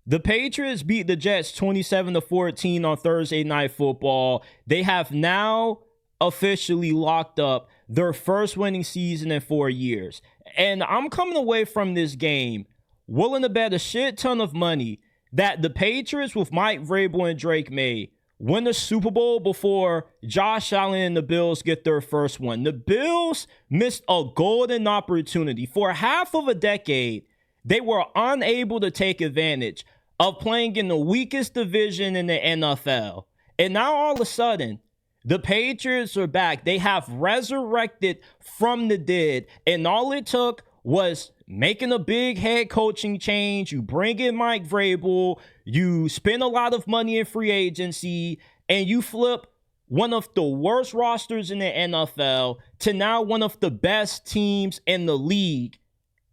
The Patriots beat the Jets 27-14 on Thursday Night Football. They have now officially locked up their first winning season in 4 years. And I'm coming away from this game willing to bet a shit ton of money that the Patriots with Mike Vrabel and Drake May win the Super Bowl before Josh Allen and the Bills get their first one. The Bills missed a golden opportunity. For half of a decade, they were unable to take advantage of playing in the weakest division in the NFL. And now all of a sudden, the Patriots are back. They have resurrected from the dead. And all it took was making a big head coaching change. You bring in Mike Vrabel. You spend a lot of money in free agency. And you flip one of the worst rosters in the NFL to now one of the best teams in the league.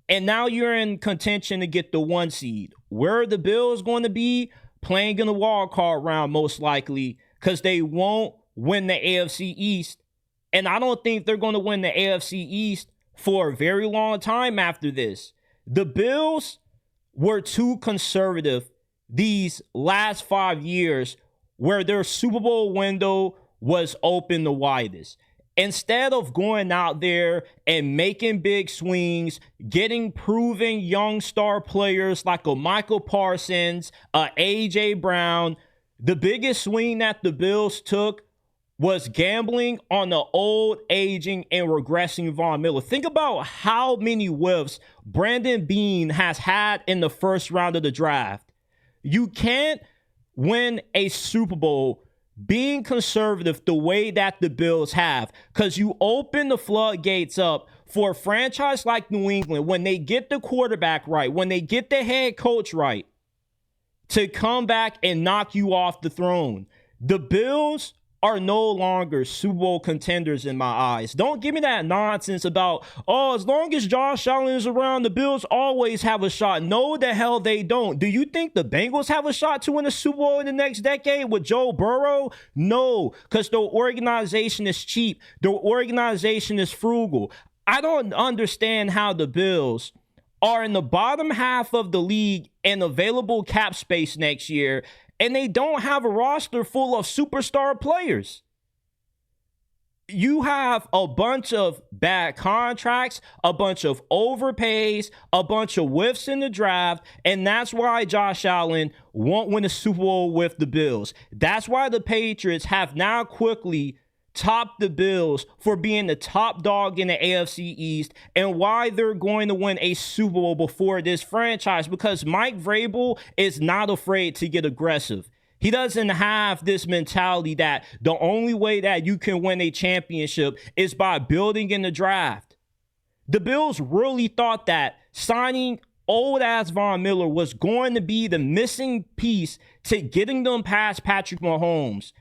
And now you're in contention to get the 1 seed. Where are the Bills going to be? Playing in the wild card round, most likely, because they won't win the AFC East. And I don't think they're going to win the AFC East for a very long time after this. The Bills were too conservative these last 5 years where their Super Bowl window was open the widest. Instead of going out there and making big swings, getting proven young star players like a Michael Parsons, A.J. Brown, the biggest swing that the Bills took was gambling on the old, aging, and regressing Von Miller. Think about how many whiffs Brandon Beane has had in the first round of the draft. You can't win a Super Bowl being conservative the way that the Bills have, because you open the floodgates up for a franchise like New England when they get the quarterback right, when they get the head coach right, to come back and knock you off the throne. The Bills are no longer Super Bowl contenders in my eyes. Don't give me that nonsense about, oh, as long as Josh Allen is around, the Bills always have a shot. No, the hell they don't. Do you think the Bengals have a shot to win a Super Bowl in the next decade with Joe Burrow? No, because their organization is cheap. Their organization is frugal. I don't understand how the Bills are in the bottom half of the league and available cap space next year, and they don't have a roster full of superstar players. You have a bunch of bad contracts, a bunch of overpays, a bunch of whiffs in the draft, and that's why Josh Allen won't win a Super Bowl with the Bills. That's why the Patriots have now quickly topped the Bills for being the top dog in the AFC East, and why they're going to win a Super Bowl before this franchise, because Mike Vrabel is not afraid to get aggressive. He doesn't have this mentality that the only way that you can win a championship is by building in the draft. The Bills really thought that signing old-ass Von Miller was going to be the missing piece to getting them past Patrick Mahomes.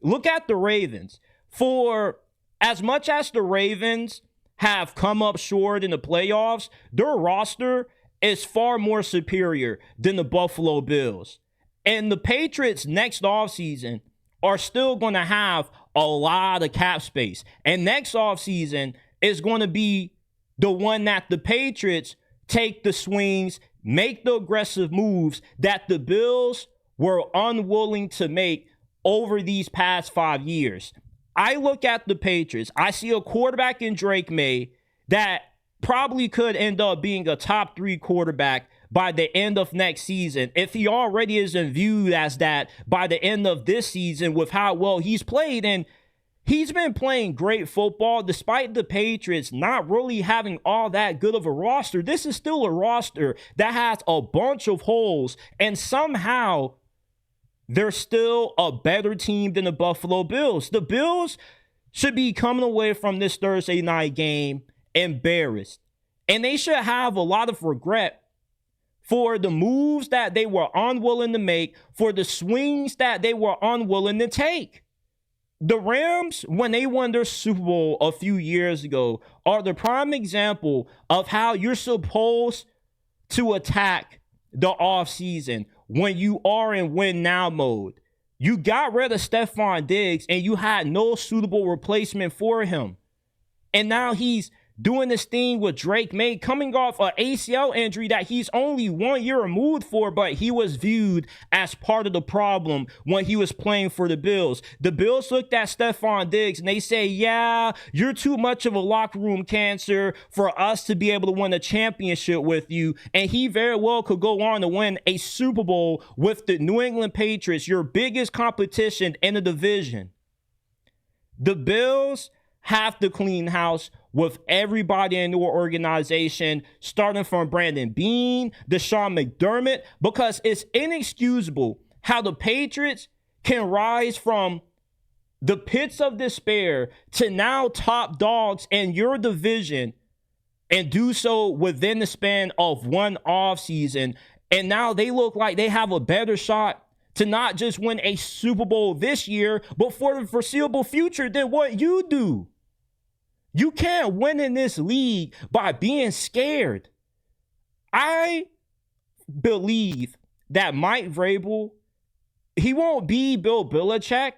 Look at the Ravens. For as much as the Ravens have come up short in the playoffs, their roster is far more superior than the Buffalo Bills. And the Patriots next offseason are still going to have a lot of cap space. And next offseason is going to be the one that the Patriots take the swings, make the aggressive moves that the Bills were unwilling to make over these past 5 years. I look at the Patriots, I see a quarterback in Drake May that probably could end up being a top 3 quarterback by the end of next season, if he already isn't viewed as that by the end of this season with how well he's played. And he's been playing great football despite the Patriots not really having all that good of a roster. This is still a roster that has a bunch of holes, and somehow they're still a better team than the Buffalo Bills. The Bills should be coming away from this Thursday night game embarrassed. And they should have a lot of regret for the moves that they were unwilling to make, for the swings that they were unwilling to take. The Rams, when they won their Super Bowl a few years ago, are the prime example of how you're supposed to attack the offseason when you are in win now mode. You got rid of Stephon Diggs and you had no suitable replacement for him. And now he's doing this thing with Drake May, coming off an ACL injury that he's only 1 year removed for, but he was viewed as part of the problem when he was playing for the Bills. The Bills looked at Stephon Diggs and they say, yeah, you're too much of a locker room cancer for us to be able to win a championship with you. And he very well could go on to win a Super Bowl with the New England Patriots, your biggest competition in the division. The Bills have to clean house with everybody in their organization, starting from Brandon Beane, Deshaun McDermott, because it's inexcusable how the Patriots can rise from the pits of despair to now top dogs in your division and do so within the span of one offseason. And now they look like they have a better shot to not just win a Super Bowl this year, but for the foreseeable future than what you do. You can't win in this league by being scared. I believe that Mike Vrabel, he won't be Bill Belichick,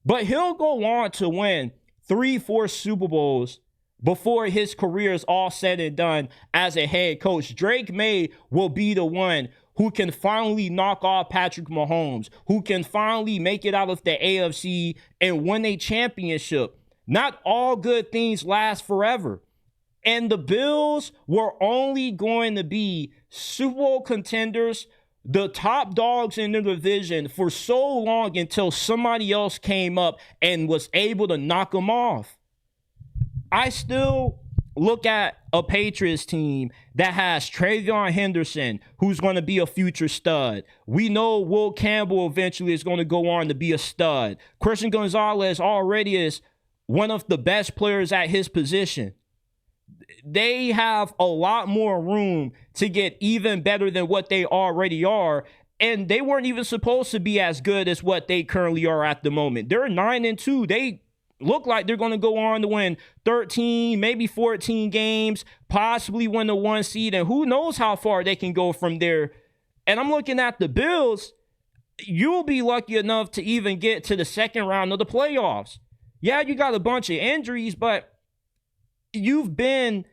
but he'll go on to win 3-4 Super Bowls before his career is all said and done as a head coach. Drake May will be the one who can finally knock off Patrick Mahomes, who can finally make it out of the AFC and win a championship. Not all good things last forever. And the Bills were only going to be Super Bowl contenders, the top dogs in the division for so long until somebody else came up and was able to knock them off. I still look at a Patriots team that has Travion Henderson, who's going to be a future stud. We know Will Campbell eventually is going to go on to be a stud. Christian Gonzalez already is one of the best players at his position. They have a lot more room to get even better than what they already are. And they weren't even supposed to be as good as what they currently are at the moment. They're 9-2. They look like they're going to go on to win 13, maybe 14 games, possibly win the 1 seed. And who knows how far they can go from there. And I'm looking at the Bills. You'll be lucky enough to even get to the second round of the playoffs. Yeah, you got a bunch of injuries, but you've been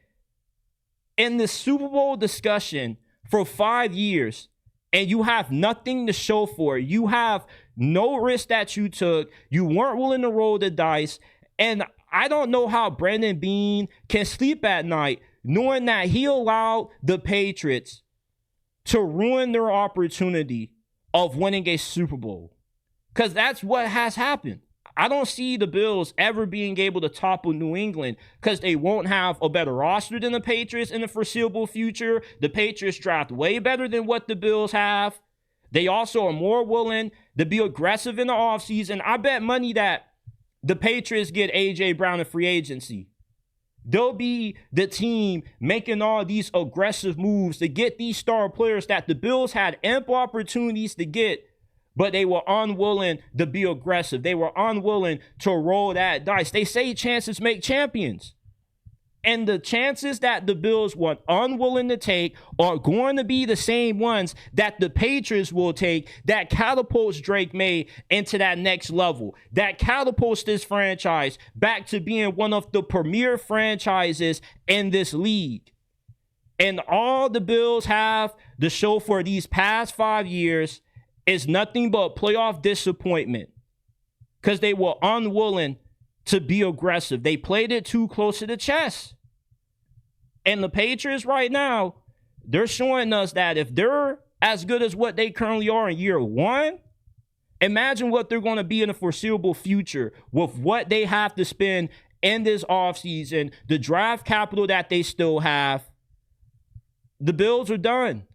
in the Super Bowl discussion for 5 years, and you have nothing to show for it. You have no risk that you took. You weren't willing to roll the dice. And I don't know how Brandon Beane can sleep at night knowing that he allowed the Patriots to ruin their opportunity of winning a Super Bowl. Because that's what has happened. I don't see the Bills ever being able to topple New England because they won't have a better roster than the Patriots in the foreseeable future. The Patriots draft way better than what the Bills have. They also are more willing to be aggressive in the offseason. I bet money that the Patriots get A.J. Brown in free agency. They'll be the team making all these aggressive moves to get these star players that the Bills had ample opportunities to get, but they were unwilling to be aggressive. They were unwilling to roll that dice. They say chances make champions. And the chances that the Bills were unwilling to take are going to be the same ones that the Patriots will take that catapults Drake May into that next level, that catapults this franchise back to being one of the premier franchises in this league. And all the Bills have to show for these past 5 years is nothing but playoff disappointment because they were unwilling to be aggressive. They played it too close to the chest. And the Patriots right now, they're showing us that if they're as good as what they currently are in year one, imagine what they're going to be in the foreseeable future with what they have to spend in this offseason, the draft capital that they still have. The Bills are done.